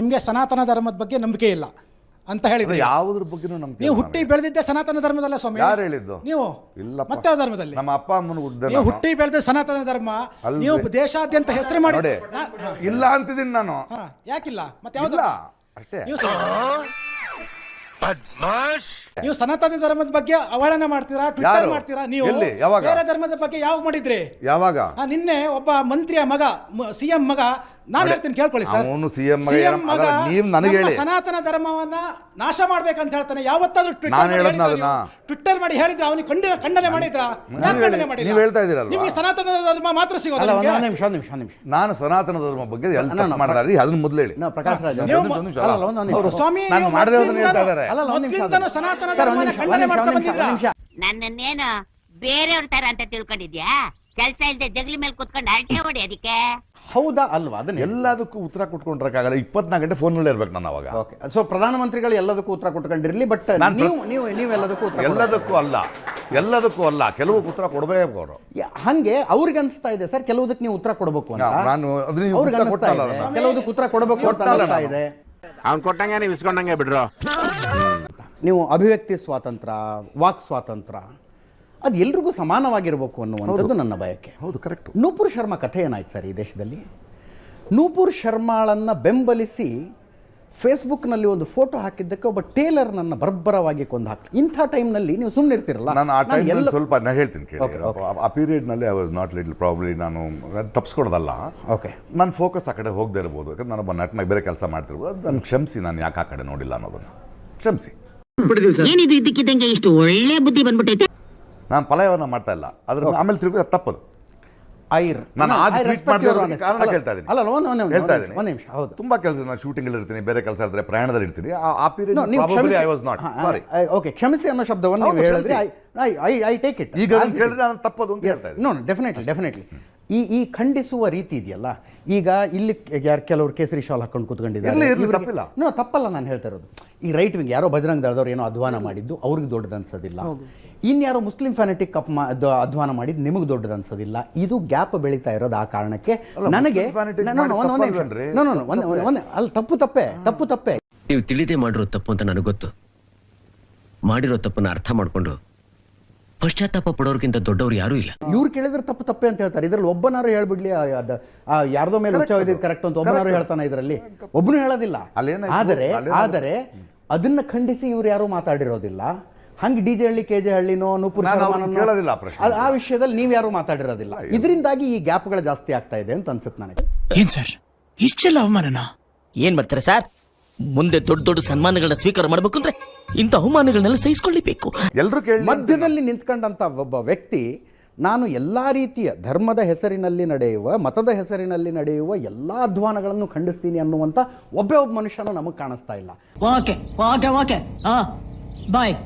ನಿಮಗೆ ಸನಾತನ ಧರ್ಮದ ಬಗ್ಗೆ ನಂಬಿಕೆ ಇಲ್ಲ ಅಂತ ಹೇಳಿದ್ರೆ ಯಾವುದ್ರ ಬಗ್ಗೆನೂ ನಂಬಿಕೆ ನೀವು ಹುಟ್ಟಿ ಬೆಳೆದಿದ್ದೆ ಸನಾತನ ಧರ್ಮದಲ್ಲ ಸ್ವಾಮಿ. ಯಾರು ಹೇಳಿದ್ದು? ನೀವು ಇಲ್ಲಪ್ಪ. ಮತ್ತೆ ಯಾವ ಧರ್ಮದಲ್ಲಿ? ನಮ್ಮ ಅಪ್ಪ ಅಮ್ಮನ ಉದ್ದ ನೀವು ಹುಟ್ಟಿ ಬೆಳೆದ ಸನಾತನ ಧರ್ಮ. ನೀವು ದೇಶಾದ್ಯಂತ ಹೆಸರು ಮಾಡಿ ನೋಡಿ ಇಲ್ಲ ಅಂತಿದ್ದೀನಿ ನಾನು. ಯಾಕಿಲ್ಲ? ಮತ್ತೆ ಯಾವ್ದು? ಅಷ್ಟೇ. ನೀವು ಸನಾತನ ಧರ್ಮದ ಬಗ್ಗೆ ಅವಹೇಳನ ಮಾಡ್ತೀರಾ, ಟ್ವಿಟರ್ ಮಾಡ್ತೀರಾ. ನೀವು ಬೇರೆ ಧರ್ಮದ ಬಗ್ಗೆ ಯಾವಾಗ ಮಾಡಿದ್ರಿ? ಯಾವಾಗ? ನಿನ್ನೆ ಒಬ್ಬ ಮಂತ್ರಿಯ ಮಗ, ಸಿಎಂ ಮಗ, ನಾನು ಹೇಳ್ತೀನಿ ಕೇಳ್ಕೊಳ್ಳಿ ಸರ್, ಅವನು ಸಿಎಂ ಮಗ ನೀವು ನನಗೆ ಹೇಳಿ ಸನಾತನ ಧರ್ಮವನ್ನ ನಾಶ ಮಾಡ್ಬೇಕಂತ ಹೇಳ್ತಾನೆ. ಯಾವತ್ತಾದ್ರೂ ಟ್ವಿಟರ್ ಮಾಡಿ ಹೇಳಿದ್ರೆ ಅವನಿಗೆ ಖಂಡನೆ ಮಾಡಿದ್ರ? ನೀವು ಹೇಳ್ತಾ ಇದ್ದೀರಲ್ಲ, ನಿಮಗೆ ಸನಾತನ ಧರ್ಮ ಮಾತ್ರ ಸಿಗೋದು. ನಾನು ಸನಾತನ ಧರ್ಮ ಬಗ್ಗೆ ಮಾಡಿದ್ರಿ ಅದನ್ನ ಮೊದಲು ಹೇಳಿ. ಪ್ರಕಾಶ್ ರಾಜ್ ಸ್ವಾಮಿ ಸನಾತನ ಧರ್ಮನ ಖಂಡನೆ ಮಾಡ್ತಾ ಬಂದಿದ್ದೀರಾ. ನನ್ನೇನು ಬೇರೆಯವ್ರ ತರ ಅಂತ ತಿಳ್ಕೊಂಡಿದ್ಯಾ? ಕೆಲಸ ಇಲ್ಲದೆ ಜಗಲಿ ಮೇಲೆ ಕುತ್ಕೊಂಡು ಅರಟೆ ಹೊಡಿ ಅದಕ್ಕೆ. ಹೌದಾ ಅಲ್ವಾ? ಅದನ್ನ ಎಲ್ಲದಕ್ಕೂ ಉತ್ತರ ಕೊಟ್ಕೊಂಡ್ರಕ್ಕಾಗಲ್ಲ. 24 ಗಂಟೆ ಫೋನ್ ಇರ್ಬೇಕು ನಾನು ಅವಾಗ. ಸೊ ಪ್ರಧಾನಮಂತ್ರಿಗಳು ಎಲ್ಲದಕ್ಕೂ ಉತ್ತರ ಕೊಟ್ಕೊಂಡಿರ್ಲಿ, ಬಟ್ ನೀವು ಎಲ್ಲದಕ್ಕೂ ಅಲ್ಲ, ಕೆಲವು ಉತ್ತರ ಕೊಡಬೇಕು ಅವರು. ಹಂಗೆ ಅವ್ರಿಗೆ ಅನ್ಸ್ತಾ ಇದೆ ಸರ್, ಕೆಲವುದಕ್ಕೆ ನೀವು ಉತ್ತರ ಕೊಡಬೇಕು ಅಂತ. ನಾನು ಕೆಲವುದಕ್ಕೆ ಉತ್ತರ ಕೊಡಬೇಕು ಅಂತ ಅನ್ಸ್ತಾ ಇದೆ. ಅವ್ನು ಕೊಟ್ಟಂಗೆ ನೀವು ಇಸ್ಕೊಂಡಂಗೆ ಬಿಡ್ರು. ನೀವು ಅಭಿವ್ಯಕ್ತಿ ಸ್ವಾತಂತ್ರ್ಯ, ವಾಕ್ ಸ್ವಾತಂತ್ರ್ಯ ಅದು ಎಲ್ರಿಗೂ ಸಮಾನವಾಗಿರ್ಬೇಕು ಅನ್ನುವಂಥದ್ದು ನನ್ನ ಬಯಕೆ. ಹೌದು, ಕರೆಕ್ಟ್. ನೂಪುರ್ ಶರ್ಮಾ ಕಥೆ ಏನಾಯ್ತು ಸರ್ ಈ ದೇಶದಲ್ಲಿ? ನೂಪುರ್ ಶರ್ಮಾಳನ್ನು ಬೆಂಬಲಿಸಿ ಫೇಸ್ಬುಕ್ನಲ್ಲಿ ಒಂದು ಫೋಟೋ ಹಾಕಿದ್ದಕ್ಕೆ ಒಬ್ಬ ಟೇಲರ್ ನನ್ನ ಬರ್ಬರವಾಗಿ ಕೊಂದು ಹಾಕಿ. ಇಂಥ ಟೈಮ್ನಲ್ಲಿ ನೀವು ಸುಮ್ಮನೆ ಇರ್ತಿರಲ್ಲ. ನಾನು ಆ ಟೈಮ್ನಲ್ಲಿ ಸ್ವಲ್ಪ ಹೇಳ್ತೀನಿ ಕೇಳಿ. ಆ ಪೀರಿಯಡ್ನಲ್ಲಿ I was not little probably ನಾನು ತಪ್ಪಿಸ್ಕೊಡೋದಲ್ಲ. ಓಕೆ, ನನ್ನ ಫೋಕಸ್ ಆ ಕಡೆ ಹೋಗದೆ ಇರ್ಬೋದು, ಯಾಕಂದ್ರೆ ನಾನೊಬ್ಬ ನಟನಾಗಿ ಬೇರೆ ಕೆಲಸ ಮಾಡ್ತಿರ್ಬೋದು. ಅದು ನಾನು ಕ್ಷಮಿಸಿ, ನಾನು ಯಾಕೆ ಆ ಕಡೆ ನೋಡಿಲ್ಲ ಅನ್ನೋದನ್ನು ಕ್ಷಮಿಸಿ. ಏನಿದು ಇದ್ದಕ್ಕಿದ್ದಂಗೆ ಇಷ್ಟು ಒಳ್ಳೆ ಬುದ್ಧಿ ಬಂದ್ಬಿಟ್ಟೈತೆ. ನಾನು ಪಲಾಯವನ್ನ ಮಾಡ್ತಾ ಇಲ್ಲ, ಅದ್ರ ಆಮೇಲೆ ತಿರುಗಿ ತಪ್ಪದು. ನಾನು ತುಂಬಾ ಕೆಲಸ, ನಾನು ಶೂಟಿಂಗ್ ಇರ್ತೀನಿ, ಬೇರೆ ಕೆಲಸ ಇರ್ತೀನಿ, ಪ್ರಯಾಣದಲ್ಲಿ ಇರ್ತೀನಿ. ಆ period I was not sorry. Okay, ಕ್ಷಮಿಸಿ ಅನ್ನೋ ಶಬ್ದವನ್ನು ನೀವು ಹೇಳಿದ್ರೆ ಐ ಟೇಕ್ ಇಟ್. ಈಗ ಕೇಳಿದ್ರೆ ನಾನು ತಪ್ಪದು ಅಂತ ಹೇಳ್ತಾ ಇದ್ದೀನಿ. ನೋ, ಡೆಫಿನೆಟ್ಲಿ ಈ ಖಂಡಿಸುವ ರೀತಿ ಇದೆಯಲ್ಲ. ಈಗ ಇಲ್ಲಿ ಕೆಲವರು ಕೇಸರಿ ಶಾಲ್ ಹಾಕೊಂಡು ಕೂತ್ಕೊಂಡಿದ್ದಾರೆ. ತಪ್ಪಲ್ಲ ನಾನು ಹೇಳ್ತಾ ಇರೋದು. ಈ ರೈಟ್ ವಿಂಗ್ ಯಾರೋ ಬಜರಂಗ್ ದಳದವ್ರು ಏನೋ ಅಧ್ವಾನ ಮಾಡಿದ್ದು ಅವ್ರಿಗೆ ದೊಡ್ಡದು ಅನ್ಸೋದಿಲ್ಲ. ಇನ್ಯಾರೋ ಮುಸ್ಲಿಂ ಫ್ಯಾನೆಟಿಕ್ ಅಧ್ವಾನ ಮಾಡಿದ್ದು ನಿಮಗೆ ದೊಡ್ಡದು ಅನ್ಸೋದಿಲ್ಲ. ಇದು ಗ್ಯಾಪ್ ಬೆಳೀತಾ ಇರೋದು ಆ ಕಾರಣಕ್ಕೆ. ನನಗೆ ಅಲ್ಲಿ ತಪ್ಪೆ ನೀವು ತಿಳಿದೇ ಮಾಡಿರೋ ತಪ್ಪು ಅಂತ ನನಗೆ ಗೊತ್ತು. ಮಾಡಿರೋ ತಪ್ಪನ್ನ ಅರ್ಥ ಮಾಡ್ಕೊಂಡು ಪಶ್ಚಾತ್ತಾಪ ಪಡೋರ್ಗಿಂತ ದೊಡ್ಡವ್ರು ಯಾರೂ ಇಲ್ಲ. ಇವ್ರು ಕೇಳಿದ್ರೆ ತಪ್ಪೆ ಅಂತ ಹೇಳ್ತಾರೆ. ಇದ್ರಲ್ಲಿ ಒಬ್ಬನಾರು ಹೇಳ್ಬಿಡ್ಲಿ, ಯಾರ್ದೋ ಮೇಲೆ ಕರೆಕ್ಟ್ ಅಂತ ಒಬ್ಬನಾರು ಹೇಳ್ತಾನೆ. ಇದರಲ್ಲಿ ಒಬ್ಬನು ಹೇಳೋದಿಲ್ಲ. ಆದರೆ ಅದನ್ನ ಖಂಡಿಸಿ ಇವ್ರು ಯಾರು ಮಾತಾಡಿರೋದಿಲ್ಲ. ಹಂಗೆ ಡಿ ಜೆ ಹಳ್ಳಿ, ಕೆ ಜೆ ಹಳ್ಳಿನೋ, ನೂಪುರ್ ಆ ವಿಷಯದಲ್ಲಿ ನೀವು ಯಾರು ಮಾತಾಡಿರೋದಿಲ್ಲ. ಇದರಿಂದಾಗಿ ಈ ಗ್ಯಾಪ್ಗಳು ಜಾಸ್ತಿ ಆಗ್ತಾ ಇದೆ ಅಂತ ಅನ್ಸುತ್ತೆ ನನಗೆ. ಏನ್ ಸರ್ ಇಷ್ಟೆಲ್ಲ ಅವಮಾನನ? ಏನ್ ಮಾಡ್ತಾರೆ ಸರ್? ಮುಂದೆ ದೊಡ್ಡ ದೊಡ್ಡ ಸನ್ಮಾನಗಳನ್ನ ಸ್ವೀಕಾರ ಮಾಡಬೇಕು ಅಂದ್ರೆ ಇಂಥ ಅವಮಾನಗಳನ್ನೆಲ್ಲ ಸಹಿಸಿಕೊಳ್ಳಬೇಕು. ಎಲ್ಲರೂ ಕೇಳಿ ಮಧ್ಯದಲ್ಲಿ ನಿಂತ್ಕೊಂಡಂತ ಒಬ್ಬ ವ್ಯಕ್ತಿ, ನಾನು ಎಲ್ಲ ರೀತಿಯ ಧರ್ಮದ ಹೆಸರಿನಲ್ಲಿ ನಡೆಯುವ, ಮತದ ಹೆಸರಿನಲ್ಲಿ ನಡೆಯುವ ಎಲ್ಲ ಅಧ್ವಾನಗಳನ್ನು ಖಂಡಿಸ್ತೀನಿ ಅನ್ನುವಂಥ ಒಬ್ಬ ಮನುಷ್ಯನೂ ನಮಗೆ ಕಾಣಿಸ್ತಾ ಇಲ್ಲ. ಓಕೆ ಬಾಯ್.